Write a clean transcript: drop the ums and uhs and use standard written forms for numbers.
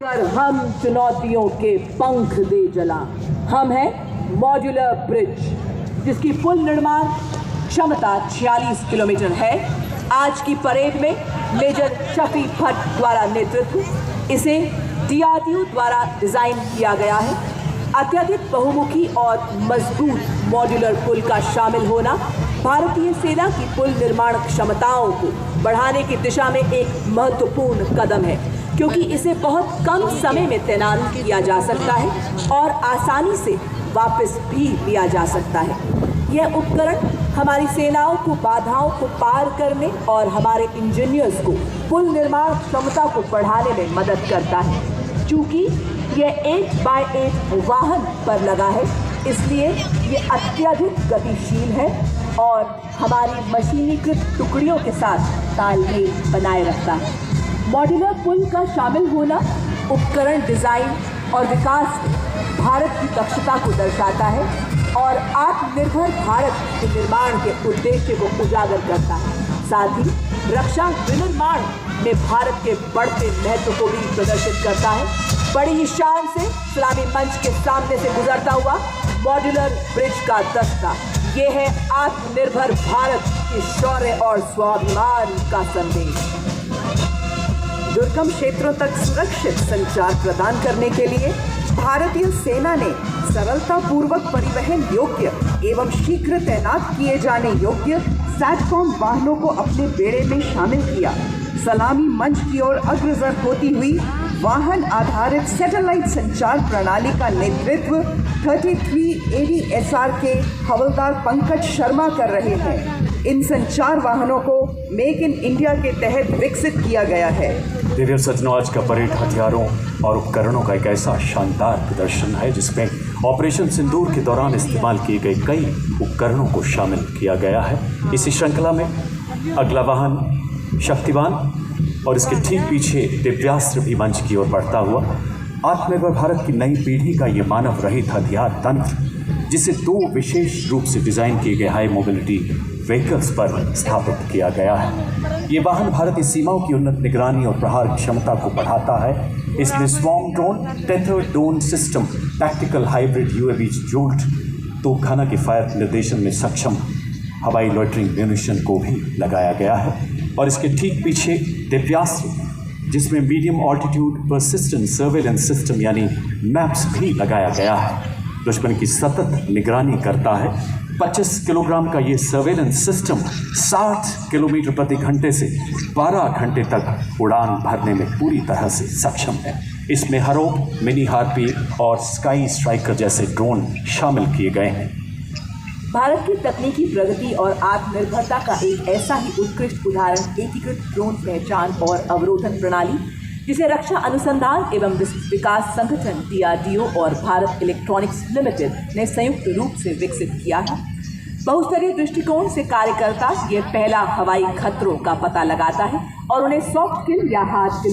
पर हम चुनौतियों के पंख दे जला। हम हैं मॉड्यूलर ब्रिज, जिसकी पुल निर्माण क्षमता 46 किलोमीटर है। आज की परेड में मेजर शफी भट्ट द्वारा नेतृत्व इसे DRDO द्वारा डिजाइन किया गया है। अत्यधिक बहुमुखी और मजबूत मॉड्यूलर पुल का शामिल होना भारतीय सेना की पुल निर्माण क्षमताओं को बढ़ाने की दिशा में एक महत्वपूर्ण कदम है, क्योंकि इसे बहुत कम समय में तैनात किया जा सकता है और आसानी से वापस भी लिया जा सकता है। यह उपकरण हमारी सेनाओं को बाधाओं को पार करने और हमारे इंजीनियर्स को पुल निर्माण क्षमता को बढ़ाने में मदद करता है। चूँकि यह 8x8 वाहन पर लगा है, इसलिए ये अत्यधिक गतिशील है और हमारी मशीनीकृत टुकड़ियों के साथ तालमेल बनाए रखता है। मॉड्यूलर पुल का शामिल होना उपकरण डिजाइन और विकास में भारत की दक्षता को दर्शाता है और आत्मनिर्भर भारत के निर्माण के उद्देश्य को उजागर करता है। साथ ही रक्षा विनिर्माण में भारत के बढ़ते महत्व को भी प्रदर्शित करता है। बड़ी ही शान से सलामी मंच के सामने से गुजरता हुआ मॉड्यूलर ब्रिज का दस्ता, ये है आत्मनिर्भर भारत के शौर्य और स्वाभिमान का संदेश। दुर्गम क्षेत्रों तक सुरक्षित संचार प्रदान करने के लिए भारतीय सेना ने सरलतापूर्वक परिवहन योग्य एवं शीघ्र तैनात किए जाने योग्य सैटकॉम वाहनों को अपने बेड़े में शामिल किया। सलामी मंच की ओर अग्रसर होती हुई वाहन आधारित सैटेलाइट संचार प्रणाली का नेतृत्व 33 ADSR के हवलदार पंकज शर्मा कर रहे हैं। इन संचार वाहनों को मेक इन इंडिया के तहत विकसित किया गया है। दिव्य सज्जनों, आज का परेड हथियारों और उपकरणों का एक ऐसा शानदार प्रदर्शन है जिसमें ऑपरेशन सिंदूर के दौरान इस्तेमाल किए गए कई उपकरणों को शामिल किया गया है। इसी श्रृंखला में अगला वाहन शक्तिवान और इसके ठीक पीछे दिव्यास्त्र भी मंच की ओर बढ़ता हुआ आत्मनिर्भर भारत की नई पीढ़ी का ये मानव रहित हथियार तंत्र, जिसे 2 विशेष रूप से डिजाइन किए गए हाई मोबिलिटी व्हीकल्स पर स्थापित किया गया है। ये वाहन भारतीय सीमाओं की उन्नत निगरानी और प्रहार क्षमता को बढ़ाता है। इसमें swarm drone, tether drone system, tactical hybrid UAV Jolt, तोपखाना के फायर निर्देशन में सक्षम हवाई लॉइटरिंग म्यूनिशन को भी लगाया गया है। और इसके ठीक पीछे दिव्यास्त्र, जिसमें medium altitude persistent surveillance system यानी मैप्स भी लगाया गया है। दुश्मन की सतत निगरानी करता है। 25 किलोग्राम का ये सर्वेलेंस सिस्टम 60 किलोमीटर प्रति घंटे से 12 घंटे तक उड़ान भरने में पूरी तरह से सक्षम है। इसमें हरोप, मिनी हार्पी और स्काई स्ट्राइकर जैसे ड्रोन शामिल किए गए हैं। भारत की तकनीकी प्रगति और आत्मनिर्भरता का एक ऐसा ही उत्कृष्ट उदाहरण एकीकृत ड्रोन पहचान और अवरोधन प्रणाली, जिसे रक्षा अनुसंधान एवं विकास संगठन DRDO और भारत इलेक्ट्रॉनिक्स लिमिटेड ने संयुक्त रूप से विकसित किया है। बहुस्तरीय दृष्टिकोण से कार्य करता यह पहला हवाई खतरों का पता लगाता है और उन्हें सॉफ्ट किल या हार्ड किल